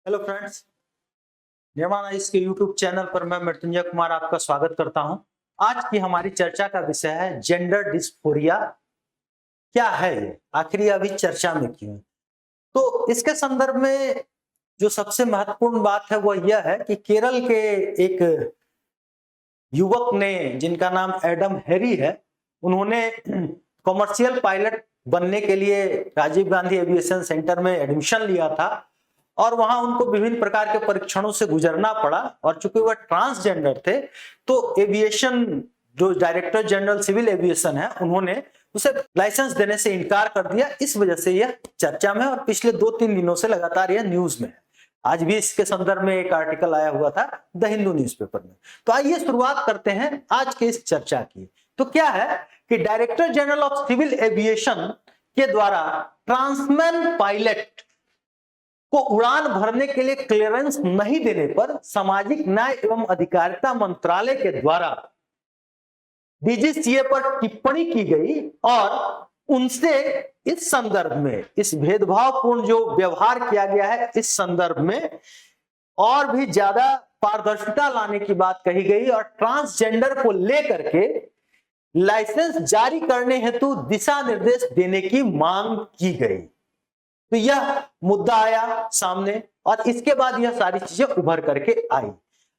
Hello friends, निर्माण इसके YouTube channel पर मैं मृत्युंजय कुमार आपका स्वागत करता हूं। आज की हमारी चर्चा का विषय है जेंडर डिस्फोरिया। क्या है ये, आखिर ये अभी चर्चा में क्यों है? तो इसके संदर्भ में जो सबसे महत्वपूर्ण बात है वह यह है कि केरल के एक युवक ने, जिनका नाम एडम हैरी है, उन्होंने कॉमर्शियल पायलट बनने के लिए राजीव गांधी एविएशन सेंटर में एडमिशन लिया था और वहां उनको विभिन्न प्रकार के परीक्षणों से गुजरना पड़ा। और चूंकि वह ट्रांसजेंडर थे तो एविएशन जो डायरेक्टर जनरल सिविल एविएशन है, उन्होंने उसे लाइसेंस देने से इनकार कर दिया। इस वजह से यह चर्चा में और पिछले 2-3 दिनों से लगातार यह न्यूज में है। आज भी इसके संदर्भ में एक आर्टिकल आया हुआ था द हिंदू न्यूज़पेपर में। तो आइए शुरुआत करते हैं आज के इस चर्चा की। तो क्या है कि director general of civil aviation के द्वारा ट्रांसमैन पायलट को उड़ान भरने के लिए क्लियरेंस नहीं देने पर सामाजिक न्याय एवं अधिकारिता मंत्रालय के द्वारा डीजीसीए पर टिप्पणी की गई और उनसे इस संदर्भ में, इस भेदभावपूर्ण जो व्यवहार किया गया है, इस संदर्भ में और भी ज्यादा पारदर्शिता लाने की बात कही गई और ट्रांसजेंडर को लेकर के लाइसेंस जारी करने हेतु दिशा निर्देश देने की मांग की गई। तो यह मुद्दा आया सामने और इसके बाद यह सारी चीजें उभर करके आई।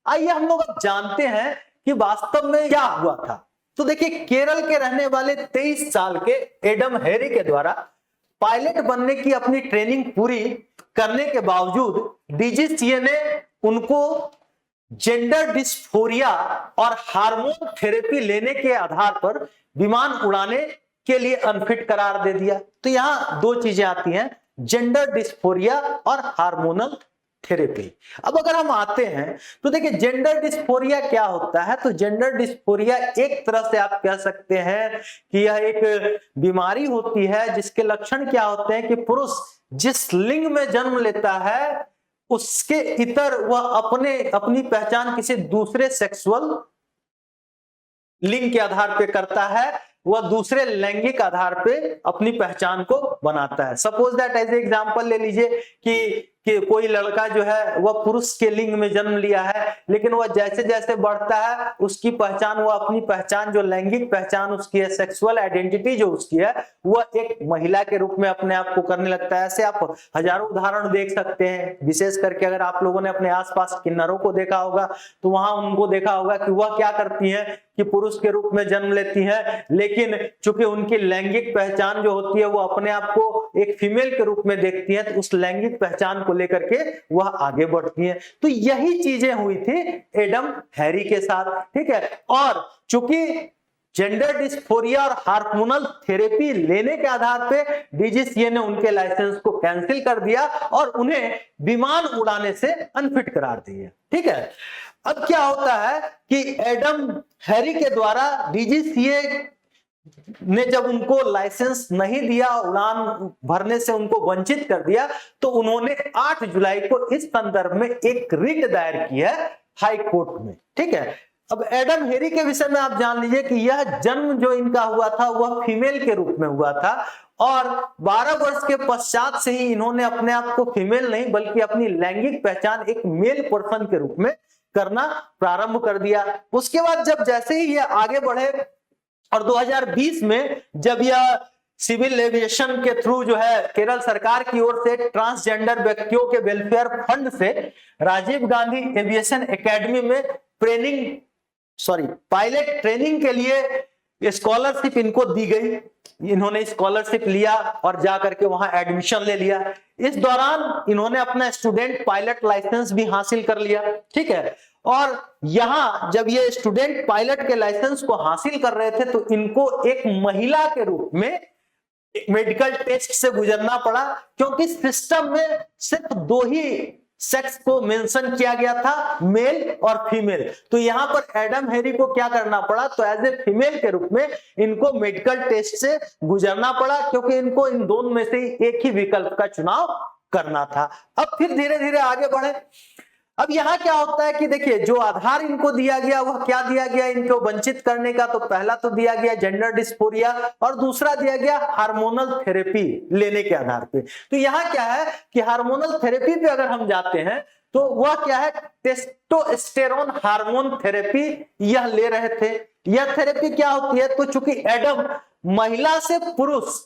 आइए हम लोग अब जानते हैं कि वास्तव में क्या हुआ था। तो देखिए, केरल के रहने वाले 23 साल के एडम हैरी के द्वारा पायलट बनने की अपनी ट्रेनिंग पूरी करने के बावजूद डीजीसीए ने उनको जेंडर डिस्फोरिया और हार्मोन थेरेपी लेने के आधार पर विमान उड़ाने के लिए अनफिट करार दे दिया। तो यहां दो चीजें आती हैं, जेंडर डिस्फोरिया और हार्मोनल थेरेपी। अब अगर हम आते हैं तो देखिए, जेंडर डिस्फोरिया क्या होता है। तो जेंडर डिस्फोरिया एक तरह से आप कह सकते हैं कि यह एक बीमारी होती है जिसके लक्षण क्या होते हैं कि पुरुष जिस लिंग में जन्म लेता है उसके इतर वह अपनी पहचान किसी दूसरे सेक्सुअल लिंग के आधार पे करता है, वह दूसरे लैंगिक आधार पे अपनी पहचान को बनाता है। सपोज दैट एज एग्जांपल ले लीजिए कि कोई लड़का जो है वह पुरुष के लिंग में जन्म लिया है, लेकिन वह जैसे जैसे बढ़ता है उसकी पहचान, वह अपनी पहचान जो लैंगिक पहचान उसकी है, सेक्सुअल आइडेंटिटी जो उसकी है, वह एक महिला के रूप में अपने आप को करने लगता है। ऐसे आप हजारों उदाहरण देख सकते हैं। विशेष करके अगर आप लोगों ने अपने आसपास किन्नरों को देखा होगा तो वहां उनको देखा होगा कि वह क्या करती हैं कि पुरुष के रूप में जन्म लेती हैं, लेकिन चूंकि उनकी लैंगिक पहचान जो होती है वो अपने आप को एक फीमेल के रूप में देखती है, तो उस लैंगिक पहचान को लेकर के वह आगे बढ़ती हैं। तो यही चीजें हुई थी एडम हैरी के साथ, ठीक है। और चूंकि जेंडर डिस्फोरिया और हार्मोनल थेरेपी लेने के आधार पे डीजीसीए ने उनके लाइसेंस को कैंसिल कर दिया और उन्हें विमान उड़ाने से अनफिट करार दिया, ठीक है। अब क्या होता है कि एडम हैरी के द्वारा डीजीसीए ने जब उनको लाइसेंस नहीं दिया, उड़ान भरने से उनको वंचित कर दिया, तो उन्होंने 8 जुलाई को इस संदर्भ में एक रिट दायर की है हाई कोर्ट में, ठीक है। अब एडम हैरी के विषय में आप जान लीजिए कि यह जन्म जो इनका हुआ था वह फीमेल के रूप में हुआ था और 12 वर्ष के पश्चात से ही इन्होंने अपने आप को फीमेल नहीं बल्कि अपनी लैंगिक पहचान एक मेल पर्सन के रूप में करना प्रारंभ कर दिया। उसके बाद जब जैसे ही ये आगे बढ़े और 2020 में जब यह सिविल एविएशन के थ्रू जो है केरल सरकार की ओर से ट्रांसजेंडर व्यक्तियों के वेलफेयर फंड से राजीव गांधी एविएशन एकेडमी में पायलट ट्रेनिंग के लिए स्कॉलरशिप इनको दी गई। इन्होंने स्कॉलरशिप लिया और जाकर के वहां एडमिशन ले लिया। इस दौरान इन्होंने अपना स्टूडेंट पायलट लाइसेंस भी हासिल कर लिया, ठीक है। और यहां जब ये स्टूडेंट पायलट के लाइसेंस को हासिल कर रहे थे तो इनको एक महिला के रूप में मेडिकल टेस्ट से गुजरना पड़ा, क्योंकि सिस्टम में सिर्फ 2 ही सेक्स को मेंशन किया गया था, मेल और फीमेल। तो यहां पर एडम हैरी को क्या करना पड़ा, तो एज ए फीमेल के रूप में इनको मेडिकल टेस्ट से गुजरना पड़ा, क्योंकि इनको इन दोनों में से एक ही विकल्प का चुनाव करना था। अब फिर धीरे धीरे आगे बढ़े अब यहाँ क्या होता है कि देखिए जो आधार इनको दिया गया वह क्या दिया गया इनको वंचित करने का, तो पहला तो दिया गया जेंडर डिस्फोरिया और दूसरा दिया गया हार्मोनल थेरेपी लेने के आधार पे। तो यहाँ क्या है कि हार्मोनल थेरेपी पे अगर हम जाते हैं तो वह क्या है, टेस्टोस्टेरोन हार्मोन थेरेपी यह ले रहे थे। यह थेरेपी क्या होती है, तो चूंकि एडम महिला से पुरुष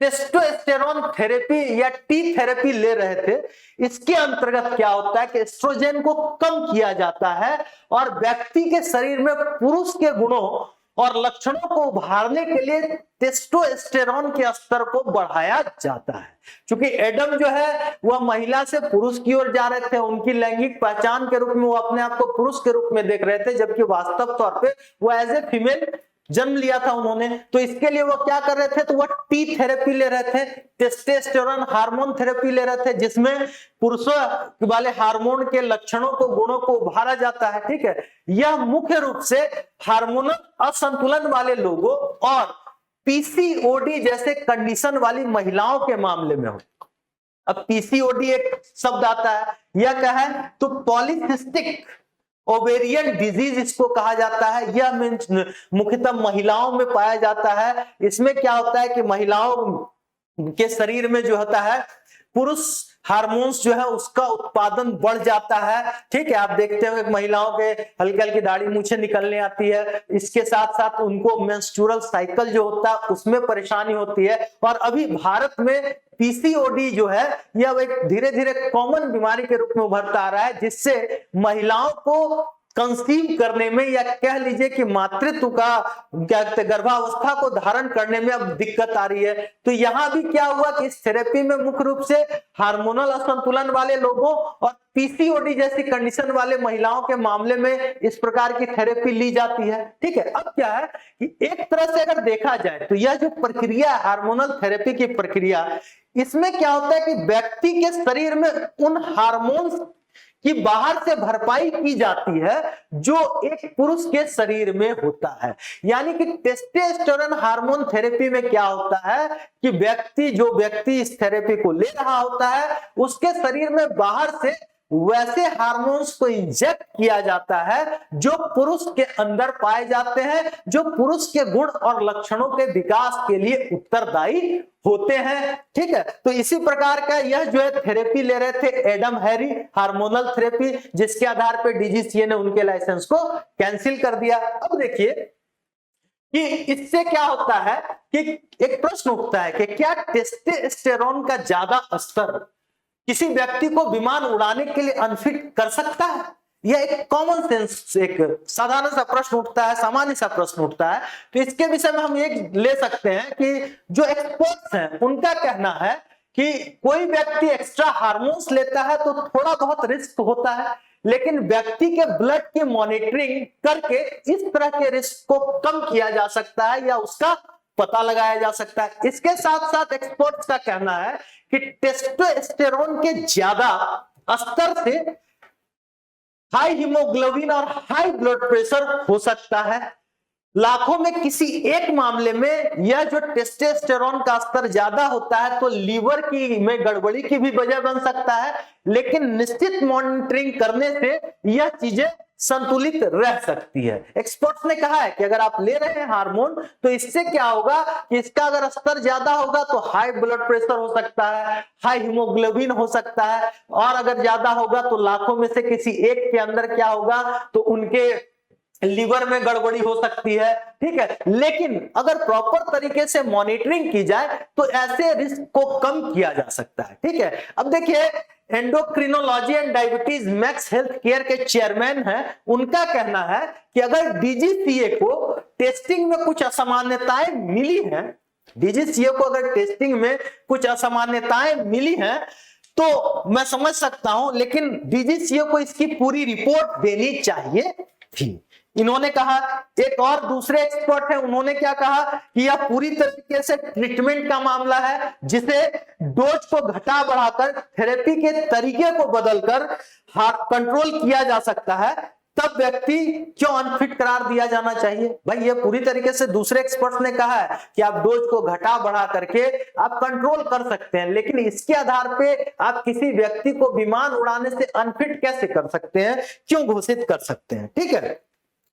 टेस्टोस्टेरोन थेरेपी या टी थेरेपी ले रहे थे, इसके अंतर्गत क्या होता है कि एस्ट्रोजन को कम किया जाता है और व्यक्ति के शरीर में पुरुष के गुणों और लक्षणों को उभारने के लिए टेस्टोस्टेरोन के स्तर को बढ़ाया जाता है। क्योंकि एडम जो है वह महिला से पुरुष की ओर जा रहे थे, उनकी लैंगिक पहचान के रूप में वो अपने आप को पुरुष के रूप में देख रहे थे, जबकि वास्तव तौर पे वो एज ए फीमेल जन्म लिया था उन्होंने। तो इसके लिए वो क्या कर रहे थे, तो वो टी थेरेपी ले रहे थे, टेस्टोस्टेरोन हार्मोन थेरेपी ले रहे थे, जिसमें पुरुषों वाले हार्मोन के लक्षणों को गुणों को उभारा जाता है। ठीक है, यह मुख्य रूप से हार्मोनल असंतुलन वाले लोगों और पीसीओडी जैसे कंडीशन वाली महिलाओं के मामले में हो। अब पीसीओडी एक शब्द आता है, यह क्या है, तो पॉलीसिस्टिक ओवेरियन डिजीज इसको कहा जाता है। यह मुख्यतः महिलाओं में पाया जाता है। इसमें क्या होता है कि महिलाओं के शरीर में जो होता है पुरुष हार्मोन्स जो है उसका उत्पादन बढ़ जाता है। ठीक है, आप देखते हो महिलाओं के हल्की हल्की दाढ़ी मूछें निकलने आती है, इसके साथ साथ उनको मेंस्ट्रुअल साइकिल जो होता है उसमें परेशानी होती है। और अभी भारत में पीसीओडी जो है यह एक धीरे धीरे कॉमन बीमारी के रूप में उभरता आ रहा है, जिससे महिलाओं को कंसीव करने में या कह लीजिए कि मातृत्व का क्या कहते गर्भावस्था को धारण करने में अब दिक्कत आ रही है। तो यहां भी क्या हुआ कि इस थेरेपी में मुख्य रूप से हार्मोनल असंतुलन वाले लोगों और पीसीओडी जैसी कंडीशन वाले महिलाओं के मामले में इस प्रकार की थेरेपी ली जाती है। ठीक है, अब क्या है कि एक तरह से अगर देखा जाए तो यह जो प्रक्रिया हार्मोनल थेरेपी की प्रक्रिया, इसमें क्या होता है कि व्यक्ति के शरीर में उन हार्मोन्स कि बाहर से भरपाई की जाती है जो एक पुरुष के शरीर में होता है। यानी कि टेस्टोस्टेरोन हार्मोन थेरेपी में क्या होता है कि व्यक्ति इस थेरेपी को ले रहा होता है, उसके शरीर में बाहर से वैसे हार्मोन्स को इंजेक्ट किया जाता है जो पुरुष के अंदर पाए जाते हैं, जो पुरुष के गुण और लक्षणों के विकास के लिए उत्तरदायी होते हैं। ठीक है, तो इसी प्रकार का यह जो है थेरेपी ले रहे थे एडम हैरी, हार्मोनल थेरेपी, जिसके आधार पर डीजीसीए ने उनके लाइसेंस को कैंसिल कर दिया। अब देखिए कि इससे क्या होता है कि एक प्रश्न उठता है कि क्या टेस्टोस्टेरोन का ज्यादा स्तर किसी व्यक्ति को विमान उड़ाने के लिए अनफिट कर सकता है? यह एक कॉमन सेंस, एक साधारण सा प्रश्न उठता है, सामान्य सा प्रश्न उठता है। तो इसके विषय में हम एक ले सकते हैं कि जो एक्सपर्ट्स हैं उनका कहना है कि कोई व्यक्ति एक्स्ट्रा हार्मोन्स लेता है तो थोड़ा बहुत रिस्क होता है, लेकिन व्यक्ति के ब्लड की मॉनिटरिंग करके इस तरह के रिस्क को कम किया जा सकता है या उसका पता लगाया जा सकता है। इसके साथ साथ एक्सपर्ट्स का कहना है कि टेस्टोस्टेरोन के ज्यादा स्तर से हाई हीमोग्लोबिन और हाई ब्लड प्रेशर हो सकता है। लाखों में किसी एक मामले में यह जो टेस्टोस्टेरोन का स्तर ज्यादा होता है तो लीवर की में गड़बड़ी की भी वजह बन सकता है, लेकिन निश्चित मॉनिटरिंग करने से यह चीजें संतुलित रह सकती है। एक्सपर्ट्स ने कहा है कि अगर आप ले रहे हैं हार्मोन तो इससे क्या होगा कि इसका अगर स्तर ज्यादा होगा तो हाई ब्लड प्रेशर हो सकता है, हाई हीमोग्लोबिन हो सकता है, और अगर ज्यादा होगा तो लाखों में से किसी एक के अंदर क्या होगा तो उनके लीवर में गड़बड़ी हो सकती है। ठीक है, लेकिन अगर प्रॉपर तरीके से मॉनिटरिंग की जाए तो ऐसे रिस्क को कम किया जा सकता है। ठीक है, अब देखिए endocrinology and diabetes max health care के चेयरमैन हैं, उनका कहना है कि अगर डीजीसीए को टेस्टिंग में कुछ असामान्यताएं मिली हैं, डीजीसीए को अगर टेस्टिंग में कुछ असामान्यताएं मिली हैं तो मैं समझ सकता हूं, लेकिन डीजीसीए को इसकी पूरी रिपोर्ट देनी चाहिए थी। इन्होंने कहा, एक और दूसरे एक्सपर्ट हैं, उन्होंने क्या कहा कि यह पूरी तरीके से ट्रीटमेंट का मामला है, जिसे डोज को घटा बढ़ाकर थेरेपी के तरीके को बदलकर कंट्रोल किया जा सकता है। तब व्यक्ति क्यों अनफिट करार दिया जाना चाहिए? भाई ये पूरी तरीके से दूसरे एक्सपर्ट्स ने कहा है कि आप डोज को घटा बढ़ा करके आप कंट्रोल कर सकते हैं, लेकिन इसके आधार पे आप किसी व्यक्ति को विमान उड़ाने से अनफिट कैसे कर सकते हैं, क्यों घोषित कर सकते हैं? ठीक है,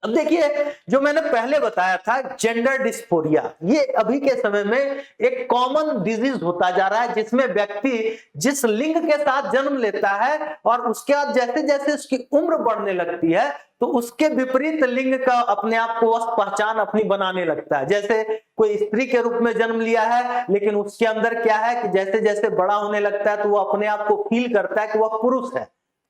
अब देखिए जो मैंने पहले बताया था जेंडर डिस्फोरिया, ये अभी के समय में एक कॉमन डिजीज होता जा रहा है, जिसमें व्यक्ति जिस लिंग के साथ जन्म लेता है और उसके बाद जैसे जैसे उसकी उम्र बढ़ने लगती है तो उसके विपरीत लिंग का अपने आप को पहचान अपनी बनाने लगता है। जैसे कोई स्त्री के रूप में जन्म लिया है, लेकिन उसके अंदर क्या है कि जैसे जैसे बड़ा होने लगता है तो वो अपने आप को फील करता है कि वह पुरुष है,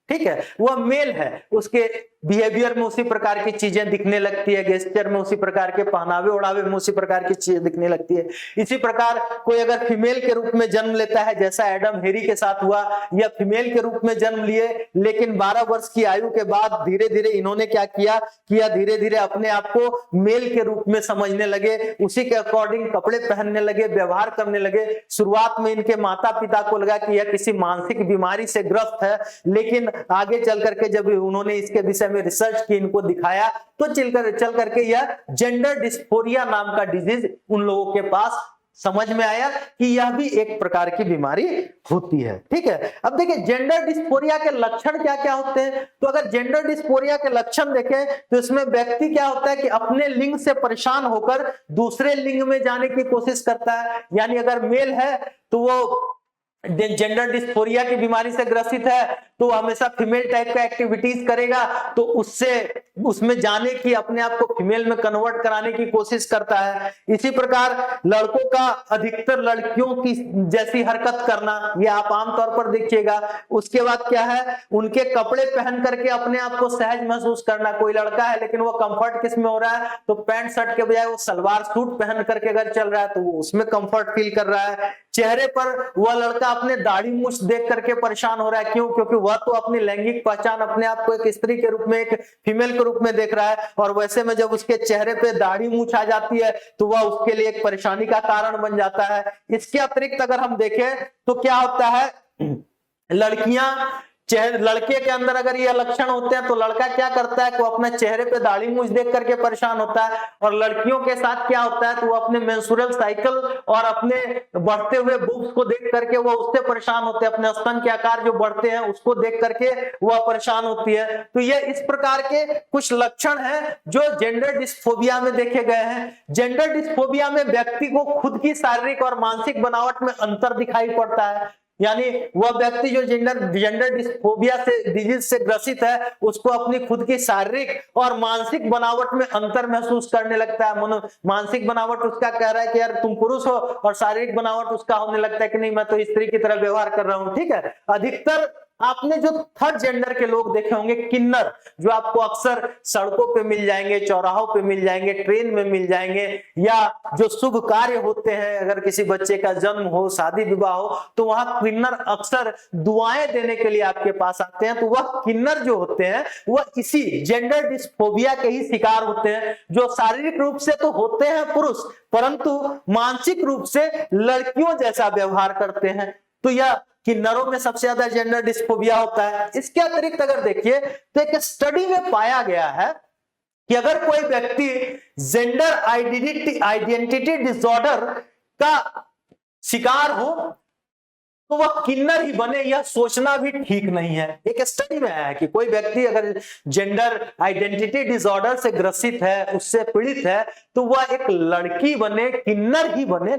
ठीक है, वह मेल है, उसके बिहेवियर में उसी प्रकार की चीजें दिखने लगती है, गेस्चर में उसी प्रकार के, पहनावे ओढ़ावे में उसी प्रकार की चीजें दिखने लगती है। इसी प्रकार कोई अगर फीमेल के रूप में जन्म लेता है, जैसा एडम हेरी के साथ हुआ, या फीमेल के रूप में जन्म लिए लेकिन 12 वर्ष की आयु के बाद धीरे धीरे इन्होंने क्या किया धीरे धीरे अपने आप को मेल के रूप में समझने लगे, उसी के अकॉर्डिंग कपड़े पहनने लगे, व्यवहार करने लगे। शुरुआत में इनके माता पिता को लगा कि यह किसी मानसिक बीमारी से ग्रस्त है, लेकिन आगे चल करके जब उन्होंने इसके विषय में रिसर्च की, इनको दिखाया, तो चल करके यह जेंडर डिस्फोरिया नाम का डिजीज उन लोगों के पास समझ में आया कि यह भी एक प्रकार की बीमारी होती है। ठीक है, अब देखिए जेंडर डिस्फोरिया के लक्षण क्या क्या होते हैं। तो अगर जेंडर डिस्फोरिया के लक्षण देखें तो इसमें व्यक्ति क्या होता है कि अपने लिंग से परेशान होकर दूसरे लिंग में जाने की कोशिश करता है। यानी अगर मेल है तो वो जेंडर डिस्फोरिया की बीमारी से ग्रसित है तो हमेशा फीमेल टाइप का एक्टिविटीज करेगा, तो उससे उसमें जाने की, अपने आप को फीमेल में कन्वर्ट कराने की कोशिश करता है। इसी प्रकार लड़कों का अधिकतर लड़कियों की जैसी हरकत करना, ये आप आमतौर पर देखिएगा। उसके बाद क्या है, उनके कपड़े पहन करके अपने आप को सहज महसूस करना। कोई लड़का है लेकिन वो कंफर्ट किस में हो रहा है, तो पैंट शर्ट के बजाय वो सलवार सूट पहन करके अगर चल रहा है तो वो उसमें कंफर्ट फील कर रहा है। चेहरे पर वह लड़का अपने दाढ़ी मूछ देख करके परेशान हो रहा है, क्यों? क्योंकि वह तो अपनी लैंगिक पहचान अपने आप को एक स्त्री के रूप में, एक फीमेल के रूप में देख रहा है, और वैसे में जब उसके चेहरे पे दाढ़ी मूछ आ जाती है तो वह उसके लिए एक परेशानी का कारण बन जाता है। इसके अतिरिक्त अगर हम देखें तो क्या होता है, लड़कियां लड़के के अंदर अगर ये लक्षण होते हैं तो लड़का क्या करता है कि वो अपने चेहरे पे दाढ़ी मूछ देख करके परेशान होता है, और लड़कियों के साथ क्या होता है तो वो अपने मेंस्ट्रुअल साइकिल और अपने बढ़ते हुए बूब्स को देख करके वो उससे परेशान होते हैं, अपने स्तन के आकार जो बढ़ते हैं उसको देख करके वह परेशान होती है। तो ये इस प्रकार के कुछ लक्षण हैं जो जेंडर डिस्फोबिया में देखे गए हैं। जेंडर डिस्फोबिया में व्यक्ति को खुद की शारीरिक और मानसिक बनावट में अंतर दिखाई पड़ता है। यानी वह व्यक्ति जो जेंडर डिस्फोबिया से डिजीज से ग्रसित है उसको अपनी खुद की शारीरिक और मानसिक बनावट में अंतर महसूस करने लगता है। मानसिक बनावट उसका कह रहा है कि यार तुम पुरुष हो, और शारीरिक बनावट उसका होने लगता है कि नहीं मैं तो स्त्री की तरह व्यवहार कर रहा हूं। ठीक है, अधिकतर आपने जो थर्ड जेंडर के लोग देखे होंगे, किन्नर, जो आपको अक्सर सड़कों पे मिल जाएंगे, चौराहों पे मिल जाएंगे, ट्रेन में मिल जाएंगे, या जो शुभ कार्य होते हैं, अगर किसी बच्चे का जन्म हो, शादी विवाह हो, तो वहां किन्नर अक्सर दुआएं देने के लिए आपके पास आते हैं। तो वह किन्नर जो होते हैं वह इसी जेंडर डिस्फोबिया के ही शिकार होते हैं, जो शारीरिक रूप से तो होते हैं पुरुष परंतु मानसिक रूप से लड़कियों जैसा व्यवहार करते हैं। तो यह किन्नरों में सबसे ज्यादा जेंडर डिस्फोबिया होता है। इसके अतिरिक्त अगर देखिए तो एक स्टडी में पाया गया है कि अगर कोई व्यक्ति जेंडर आइडेंटिटी डिसऑर्डर का शिकार हो तो वह किन्नर ही बने, यह सोचना भी ठीक नहीं है। एक स्टडी में आया है कि कोई व्यक्ति अगर जेंडर आइडेंटिटी डिसऑर्डर से ग्रसित है, उससे पीड़ित है, तो वह एक लड़की बने, किन्नर ही बने,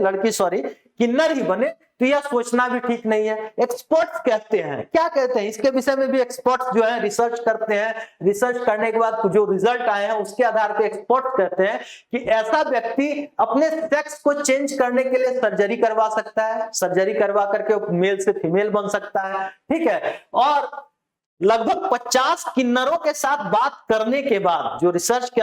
किन्नर ही बने, तो यह सोचना भी ठीक नहीं है। एक्सपर्ट्स कहते हैं, क्या कहते हैं इसके विषय में भी एक्सपर्ट्स जो है रिसर्च करते हैं। रिसर्च करने के बाद जो रिजल्ट आए हैं उसके आधार पर एक्सपर्ट्स कहते हैं कि ऐसा व्यक्ति अपने सेक्स को चेंज करने के लिए सर्जरी करवा सकता है, सर्जरी करवा करके मेल से फीमेल बन सकता है। ठीक है, और लगभग 50 किन्नरों के साथ बात करने के बाद, जो रिसर्च के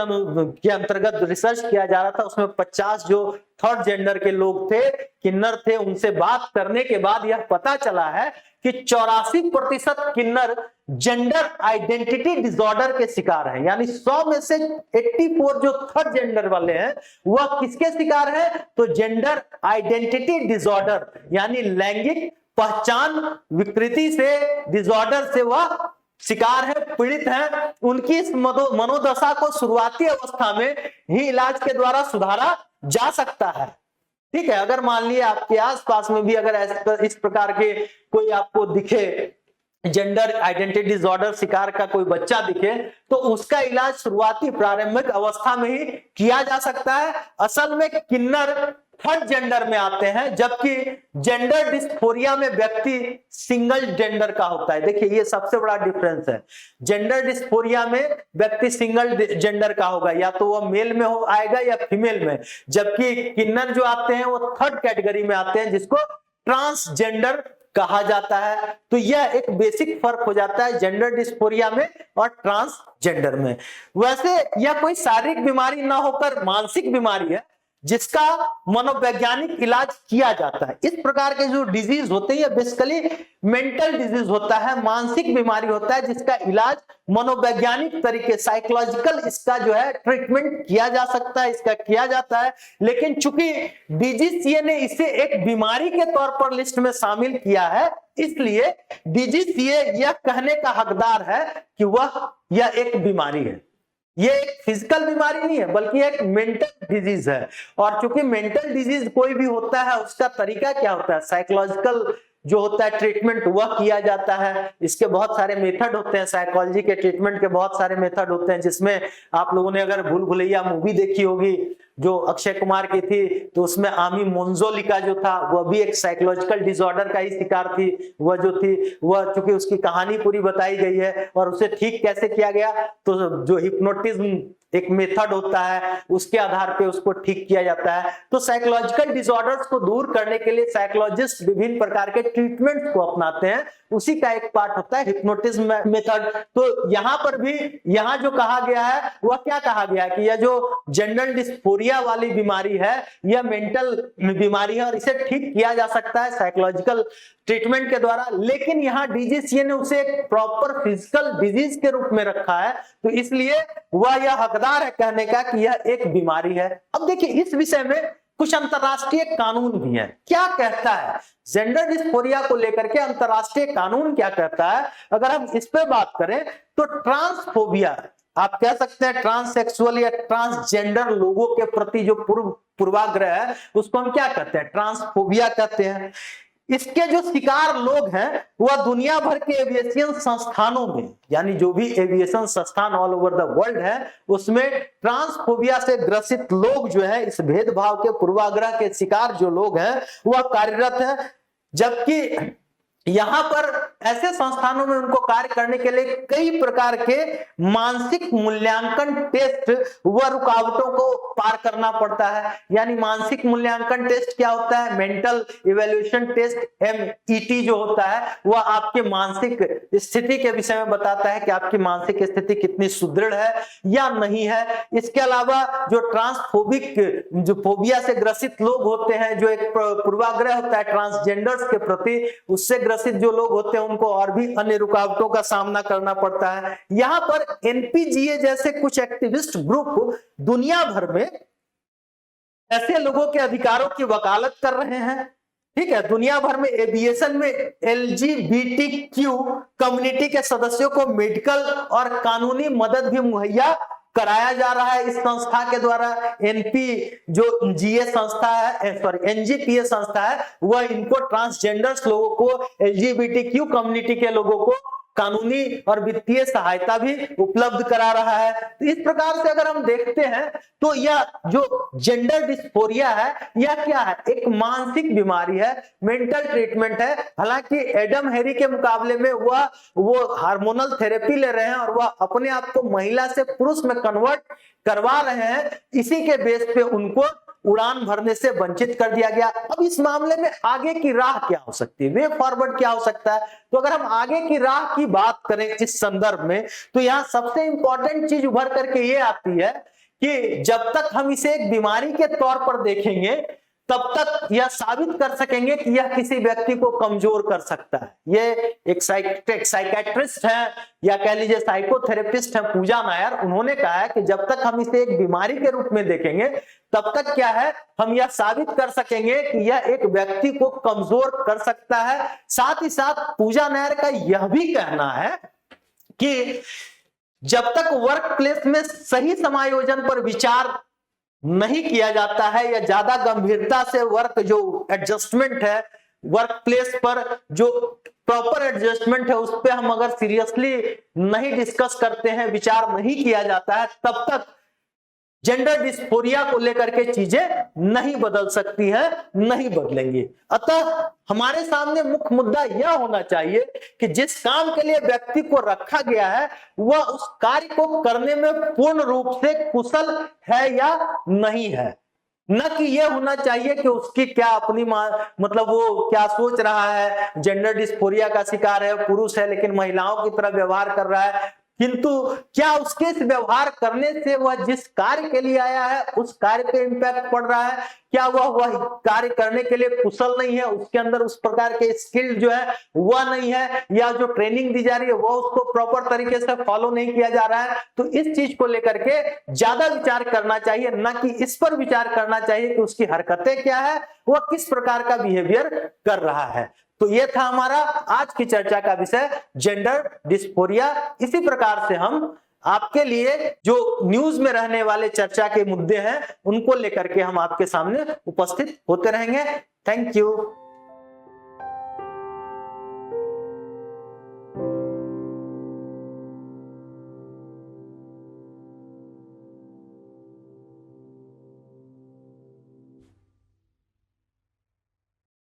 अंतर्गत रिसर्च किया जा रहा था उसमें 50 जो थर्ड जेंडर के लोग थे, किन्नर थे, उनसे बात करने के बाद यह पता चला है कि 84% किन्नर जेंडर आइडेंटिटी डिसऑर्डर के शिकार हैं। यानी 100 में से 84 जो थर्ड जेंडर वाले हैं वह किसके शिकार है, तो जेंडर आइडेंटिटी डिसऑर्डर यानी लैंगिक पहचान विकृति से, डिसऑर्डर से वह शिकार है, पीड़ित हैं, उनकी इस मनोदशा को शुरुआती अवस्था में ही इलाज के द्वारा सुधारा जा सकता है। ठीक है, अगर मान लिया आपके आसपास में भी अगर इस प्रकार के कोई आपको दिखे, जेंडर आइडेंटिटी डिसऑर्डर शिकार का कोई बच्चा दिखे, तो उसका इलाज शुरुआती प्रारंभिक अवस्था में ही किया जा सकता है। असल में किन्नर थर्ड जेंडर में आते हैं, जबकि जेंडर डिस्फोरिया में व्यक्ति सिंगल जेंडर का होता है। देखिए ये सबसे बड़ा डिफरेंस है। जेंडर डिस्फोरिया में व्यक्ति सिंगल जेंडर का होगा, या तो वह मेल में हो आएगा या फीमेल में, जबकि किन्नर जो आते हैं वो थर्ड कैटेगरी में आते हैं, जिसको ट्रांसजेंडर कहा जाता है। तो यह एक बेसिक फर्क हो जाता है जेंडर डिस्फोरिया में और ट्रांसजेंडर में। वैसे यह कोई शारीरिक बीमारी ना होकर मानसिक बीमारी है, जिसका मनोवैज्ञानिक इलाज किया जाता है। इस प्रकार के जो डिजीज होते हैं, बेसिकली मेंटल डिजीज होता है, मानसिक बीमारी होता है, जिसका इलाज मनोवैज्ञानिक तरीके, साइकोलॉजिकल इसका जो है ट्रीटमेंट किया जा सकता है, इसका किया जाता है। लेकिन चूंकि डीजीसीए ने इसे एक बीमारी के तौर पर लिस्ट में शामिल किया है, इसलिए डीजीसीए यह कहने का हकदार है कि यह एक बीमारी है। ये एक फिजिकल बीमारी नहीं है, बल्कि एक मेंटल डिजीज है। और चूंकि मेंटल डिजीज कोई भी होता है, उसका तरीका क्या होता है, साइकोलॉजिकल जो होता है ट्रीटमेंट वह किया जाता है। इसके बहुत सारे मेथड होते हैं, साइकोलॉजी के ट्रीटमेंट के बहुत सारे मेथड होते हैं, जिसमें आप लोगों ने अगर भूल भुलैया मूवी देखी होगी जो अक्षय कुमार की थी, तो उसमें आमी मोन्जोलिका जो था वह भी एक साइकोलॉजिकल डिसऑर्डर का ही शिकार थी। वह जो थी वह चूंकि उसकी कहानी पूरी बताई गई है और उसे ठीक कैसे किया गया, तो जो हिप्नोटिज्म एक मेथड होता है उसके आधार पे उसको ठीक किया जाता है। तो साइकोलॉजिकल डिसऑर्डर्स को दूर करने के लिए साइकोलॉजिस्ट विभिन्न प्रकार के ट्रीटमेंट को अपनाते हैं, उसी का एक पार्ट होता है हिप्नोटिज्म मेथड। तो यहाँ पर भी यहाँ जो कहा गया है वह क्या कहा गया है कि यह जो जेंडर डिस्फोरिया वाली बीमारी है यह मेंटल बीमारी है और इसे ठीक किया जा सकता है साइकोलॉजिकल ट्रीटमेंट के द्वारा। लेकिन यहाँ डीजीसीए ने उसे एक प्रॉपर फिजिकल डिजीज के रूप में रखा है, तो इसलिए वह यह हकदार है कहने का कि यह एक बीमारी है। अब देखिए इस विषय में कुछ अंतरराष्ट्रीय कानून भी हैं। क्या कहता है जेंडर डिस्फोरिया को लेकर के अंतरराष्ट्रीय कानून क्या कहता है? अगर हम इस पे बात करें तो ट्रांसफोबिया, आप कह सकते हैं ट्रांससेक्सुअल या ट्रांसजेंडर लोगों के प्रति जो पूर्वाग्रह है उसको हम क्या कहते हैं? ट्रांसफोबिया कहते हैं। इसके जो शिकार लोग हैं वह दुनिया भर के एविएशन संस्थानों में, यानी जो भी एविएशन संस्थान ऑल ओवर द वर्ल्ड है उसमें ट्रांसफोबिया से ग्रसित लोग जो है, इस भेदभाव के पूर्वाग्रह के शिकार जो लोग हैं वह कार्यरत है। जबकि यहां पर ऐसे संस्थानों में उनको कार्य करने के लिए कई प्रकार के मानसिक मूल्यांकन टेस्ट व रुकावटों को पार करना पड़ता है। यानी मानसिक मूल्यांकन टेस्ट क्या होता है? मेंटल इवैल्यूएशन टेस्ट, MET जो होता है वह आपके मानसिक स्थिति के विषय में बताता है कि आपकी मानसिक स्थिति कितनी सुदृढ़ है या नहीं है। इसके अलावा जो ट्रांसफोबिक जो फोबिया से ग्रसित लोग होते हैं, जो एक पूर्वाग्रह होता है ट्रांसजेंडर्स के प्रति, उससे जो लोग होते हैं उनको और भी अन्य रुकावटों का सामना करना पड़ता है। यहां पर NPGA जैसे कुछ एक्टिविस्ट ग्रुप दुनिया भर में ऐसे लोगों के अधिकारों की वकालत कर रहे हैं। ठीक है, दुनिया भर में एविएशन में LGBTQ कम्युनिटी के सदस्यों को मेडिकल और कानूनी मदद भी मुहैया कराया जा रहा है इस संस्था के द्वारा। NGPA संस्था है वह इनको ट्रांसजेंडर्स लोगों को, LGBTQ कम्युनिटी के लोगों को कानूनी और वित्तीय सहायता भी उपलब्ध करा रहा है। तो इस प्रकार से अगर हम देखते हैं तो यह जो जेंडर डिस्फोरिया है यह क्या है? एक मानसिक बीमारी है, मेंटल ट्रीटमेंट है। हालांकि एडम हेरी के मुकाबले में वो हार्मोनल थेरेपी ले रहे हैं और वह अपने आप को महिला से पुरुष में कन्वर्ट करवा रहे हैं। इसी के बेस पे उनको उड़ान भरने से वंचित कर दिया गया। अब इस मामले में आगे की राह क्या हो सकती है, वे फॉरवर्ड क्या हो सकता है? तो अगर हम आगे की राह की बात करें इस संदर्भ में, तो यहां सबसे इंपॉर्टेंट चीज उभर करके ये आती है कि जब तक हम इसे एक बीमारी के तौर पर देखेंगे तब तक यह साबित कर सकेंगे कि यह किसी व्यक्ति को कमजोर कर सकता है। ये एक साइकेट्रिस्ट है या कह लीजिए साइकोथेरेपिस्ट है पूजा नायर, उन्होंने कहा है कि जब तक हम इसे एक बीमारी के रूप में देखेंगे तब तक क्या है, हम यह साबित कर सकेंगे कि यह एक व्यक्ति को कमजोर कर सकता है। साथ ही साथ पूजा नायर का यह भी कहना है कि जब तक वर्क प्लेस में सही समायोजन पर विचार नहीं किया जाता है या ज्यादा गंभीरता से वर्क जो एडजस्टमेंट है, वर्क प्लेस पर जो प्रॉपर एडजस्टमेंट है उस पर हम अगर सीरियसली नहीं डिस्कस करते हैं, विचार नहीं किया जाता है, तब तक जेंडर डिस्फोरिया को लेकर के चीजें नहीं बदल सकती है, नहीं बदलेंगी। अतः हमारे सामने मुख्य मुद्दा यह होना चाहिए कि जिस काम के लिए व्यक्ति को रखा गया है वह उस कार्य को करने में पूर्ण रूप से कुशल है या नहीं है, न कि यह होना चाहिए कि उसकी क्या अपनी मतलब वो क्या सोच रहा है, जेंडर डिस्फोरिया का शिकार है, पुरुष है लेकिन महिलाओं की तरह व्यवहार कर रहा है, किंतु क्या उसके इस व्यवहार करने से वह जिस कार्य के लिए आया है उस कार्य पे इंपैक्ट पड़ रहा है, क्या वह कार्य करने के लिए कुशल नहीं है, उसके अंदर उस प्रकार के स्किल जो है वह नहीं है, या जो ट्रेनिंग दी जा रही है वह उसको प्रॉपर तरीके से फॉलो नहीं किया जा रहा है। तो इस चीज को लेकर के ज्यादा विचार करना चाहिए, न कि इस पर विचार करना चाहिए कि उसकी हरकतें क्या है, वह किस प्रकार का बिहेवियर कर रहा है। तो ये था हमारा आज की चर्चा का विषय, जेंडर डिस्फोरिया। इसी प्रकार से हम आपके लिए जो न्यूज में रहने वाले चर्चा के मुद्दे हैं उनको लेकर के हम आपके सामने उपस्थित होते रहेंगे। Thank you.